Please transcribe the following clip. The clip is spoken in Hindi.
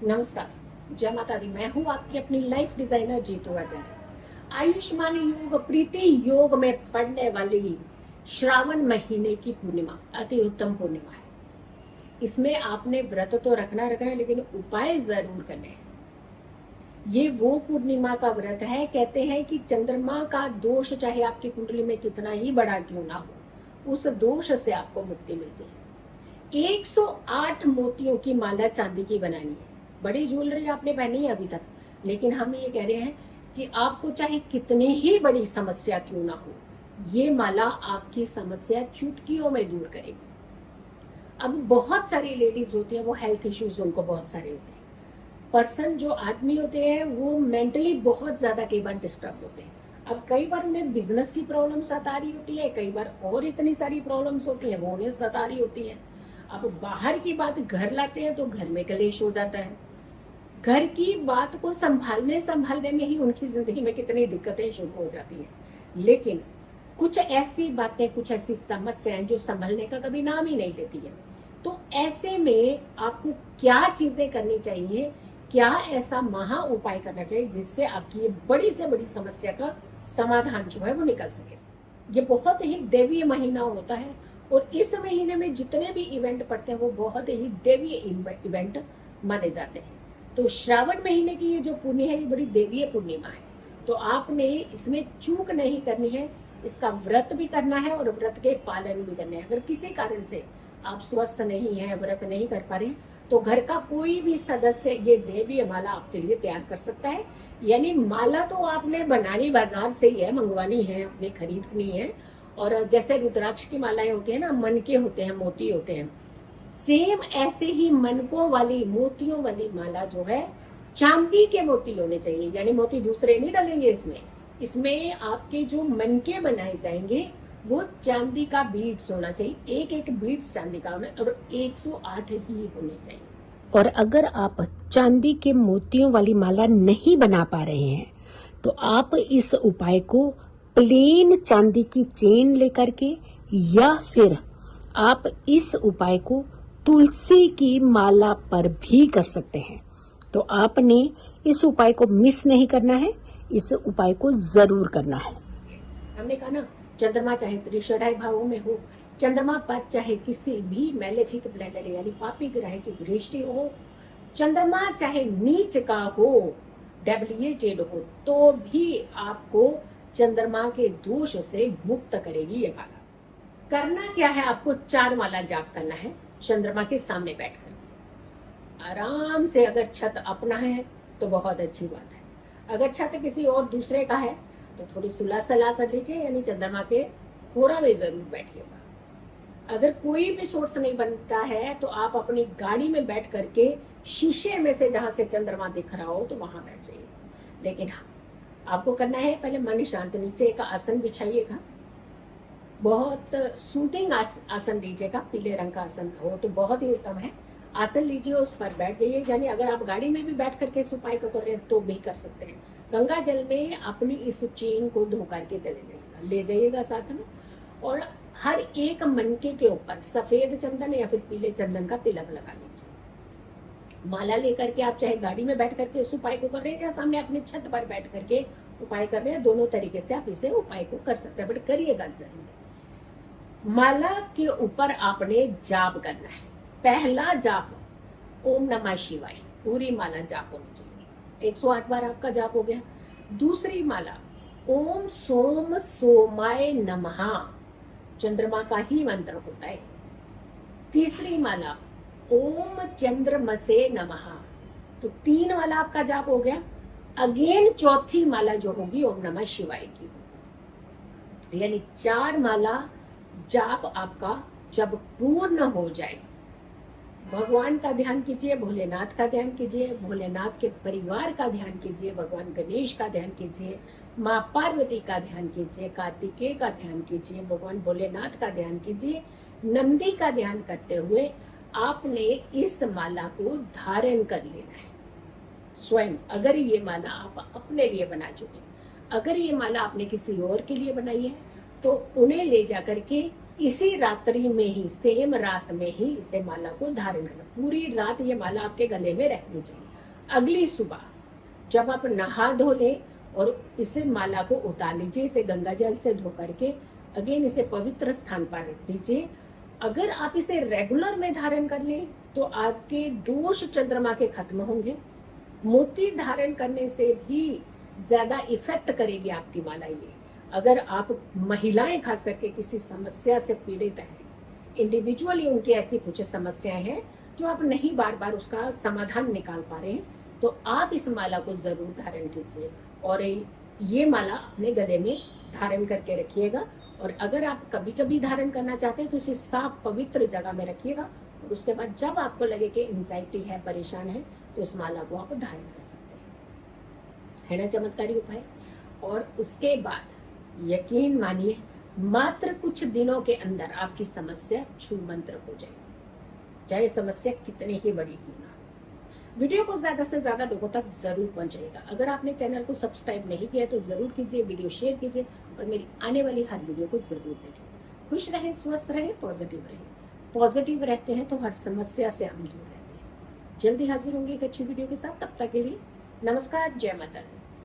नमस्कार। जय माता दी। मैं हूँ आपकी अपनी लाइफ डिजाइनर जीतू आचार्य। आयुष्मान योग प्रीति योग में पड़ने वाली श्रावण महीने की पूर्णिमा अति उत्तम पूर्णिमा है। इसमें आपने व्रत तो रखना है, लेकिन उपाय जरूर करने हैं। ये वो पूर्णिमा का व्रत है, कहते हैं कि चंद्रमा का दोष चाहे आपकी कुंडली में कितना ही बड़ा क्यों ना हो, उस दोष से आपको मुक्ति मिलती है। 108 मोतियों की माला चांदी की बनानी है। बड़ी ज्वेलरी आपने पहनी है अभी तक, लेकिन हम ये कह रहे हैं कि आपको चाहे कितनी ही बड़ी समस्या क्यों ना हो, ये माला आपकी समस्या चुटकियों में दूर करेगी। अब बहुत सारी लेडीज होती है, वो हेल्थ इश्यूज उनको बहुत सारे होते हैं। पर्सन जो आदमी होते हैं वो मेंटली बहुत ज्यादा कई बार डिस्टर्ब होते हैं। अब कई बार उन्हें बिजनेस की प्रॉब्लम सता रही होती है, कई बार और इतनी सारी प्रॉब्लम्स होती है वो उन्हें सता रही होती है। अब बाहर की बात घर लाते हैं तो घर में कलेश हो जाता है। घर की बात को संभालने में ही उनकी जिंदगी में कितनी दिक्कतें शुरू हो जाती हैं। लेकिन कुछ ऐसी बातें, कुछ ऐसी समस्याएं जो संभलने का कभी नाम ही नहीं लेती है। तो ऐसे में आपको क्या चीजें करनी चाहिए, क्या ऐसा महा उपाय करना चाहिए जिससे आपकी ये बड़ी से बड़ी समस्या का समाधान जो है वो निकल सके। ये बहुत ही दैवीय महीना होता है और इस महीने में जितने भी इवेंट पड़ते हैं वो बहुत ही दैवीय इवेंट माने जाते हैं। तो श्रावण महीने की ये जो पुण्य है, ये बड़ी देवीय पूर्णिमा है। तो आपने इसमें चूक नहीं करनी है, इसका व्रत भी करना है और व्रत के पालन भी करने हैं। अगर किसी कारण से आप स्वस्थ नहीं है, व्रत नहीं कर पा रहे, तो घर का कोई भी सदस्य ये देवीय माला आपके लिए तैयार कर सकता है। यानी माला तो आपने बनानी बाजार से ही है, मंगवानी है, अपने खरीदनी है। और जैसे रुद्राक्ष की मालाएं होती है ना, मन के होते हैं, मोती होते हैं, सेम ऐसे ही मनकों वाली मोतियों वाली माला जो है चांदी के मोती होने चाहिए। यानी मोती दूसरे नहीं डलेंगे इसमें आपके जो मन के बनाए जाएंगे वो चांदी का बीड्स होना चाहिए। एक एक बीड्स चांदी का होना और 108 ही होने चाहिए। और अगर आप चांदी के मोतियों वाली माला नहीं बना पा रहे हैं तो आप इस उपाय को प्लेन चांदी की चेन लेकर के, या फिर आप इस उपाय को तुलसी की माला पर भी कर सकते हैं। तो आपने इस उपाय को मिस नहीं करना है, इस उपाय को जरूर करना है। हमने कहा ना, चंद्रमा चाहे त्रिशराय भावों में हो, चंद्रमा पर चाहे किसी भी मैलेफिक प्लैनेट यानी पापी ग्रह की दृष्टि हो, चंद्रमा चाहे नीच का हो, डेबिलिएटेड हो, तो भी आपको चंद्रमा के दोष से मुक्त करेगी ये माला। करना क्या है, आपको 4 माला जाप करना है चंद्रमा के सामने बैठकर। आराम से, अगर छत अपना है तो बहुत अच्छी बात है, अगर छत किसी और दूसरे का है तो थोड़ी सुलह सलाह कर लीजिए, यानी चंद्रमा के कोरा में जरूर बैठिएगा। अगर कोई भी सोर्स नहीं बनता है तो आप अपनी गाड़ी में बैठ करके शीशे में से जहां से चंद्रमा दिख रहा हो तो वहां बैठ जाइए। लेकिन हाँ, आपको करना है पहले मन शांत, नीचे एक आसन बिछाइएगा, बहुत सूटिंग आसन लीजिएगा, पीले रंग का आसन हो तो बहुत ही उत्तम है। आसन लीजिए, उस पर बैठ जाइए। यानी अगर आप गाड़ी में भी बैठ करके इस उपाय को कर रहे हैं तो भी कर सकते हैं। गंगा जल में अपनी इस चेन को धो करके ले जाइएगा साथ में, और हर एक मनके के ऊपर सफेद चंदन या फिर पीले चंदन का तिलक लगा लीजिए। माला लेकर के आप चाहे गाड़ी में बैठ करके इस उपाय को कर रहे हैं या सामने अपने छत पर बैठ करके उपाय कर रहे हैं, दोनों तरीके से आप इसे उपाय को कर सकते हैं, बट करिएगा जरूर। माला के ऊपर आपने जाप करना है। पहला जाप ओम नमः शिवाय, पूरी माला जाप होनी चाहिए। 108 बार आपका जाप हो गया। दूसरी माला ओम सोम सोमाय नमः, चंद्रमा का ही मंत्र होता है। तीसरी माला ओम चंद्रमसे नमः, तो 3 माला आपका जाप हो गया। अगेन चौथी माला जो होगी ओम नमः शिवाय की, यानी 4 माला जाप आपका जब पूर्ण हो जाए, भगवान का ध्यान कीजिए, भोलेनाथ का ध्यान कीजिए, भोलेनाथ के परिवार का ध्यान कीजिए, भगवान गणेश का ध्यान कीजिए, माँ पार्वती का ध्यान कीजिए, कार्तिकेय का ध्यान कीजिए, भगवान भोलेनाथ का ध्यान कीजिए। नंदी का ध्यान करते हुए आपने इस माला को धारण कर लेना है स्वयं। अगर ये माला आप अपने लिए बना चुके, अगर ये माला आपने किसी और के लिए बनाई है तो उन्हें ले जाकर के इसी रात्रि में ही, सेम रात में ही इसे माला को धारण करना। पूरी रात ये माला आपके गले में रहनी चाहिए। अगली सुबह जब आप नहा धो ले और इसे माला को उतार लीजिए, इसे गंगा जल से धो करके अगेन इसे पवित्र स्थान पर रख दीजिए। अगर आप इसे रेगुलर में धारण कर ले तो आपके दोष चंद्रमा के खत्म होंगे। मोती धारण करने से भी ज्यादा इफेक्ट करेगी आपकी माला ये। अगर आप महिलाएं खास करके किसी समस्या से पीड़ित हैं, इंडिविजुअली उनकी ऐसी कुछ समस्याएं हैं जो आप नहीं बार बार उसका समाधान निकाल पा रहे हैं, तो आप इस माला को जरूर धारण कीजिए और ये माला अपने गले में धारण करके रखिएगा। और अगर आप कभी कभी धारण करना चाहते हैं तो इसे साफ पवित्र जगह में रखिएगा और उसके बाद जब आपको लगे कि एंजाइटी है, परेशान है, तो इस माला को आप धारण कर सकते हैं। है ना चमत्कारी उपाय। और उसके बाद यकीन मानिए मात्र कुछ दिनों के अंदर आपकी समस्या छूमंत्र हो जाएगी, चाहे समस्या कितनी ही बड़ी क्यों ना। वीडियो को ज्यादा से ज्यादा लोगों तक जरूर पहुंचाइएगा। अगर आपने चैनल को सब्सक्राइब नहीं किया तो जरूर कीजिए, वीडियो शेयर कीजिए और मेरी आने वाली हर वीडियो को जरूर देखें। खुश रहें, स्वस्थ रहें, पॉजिटिव रहें। पॉजिटिव रहते हैं तो हर समस्या से हम दूर रहते हैं। जल्दी हाजिर होंगे एक अच्छी वीडियो के साथ। तब तक के लिए नमस्कार, जय माता दी।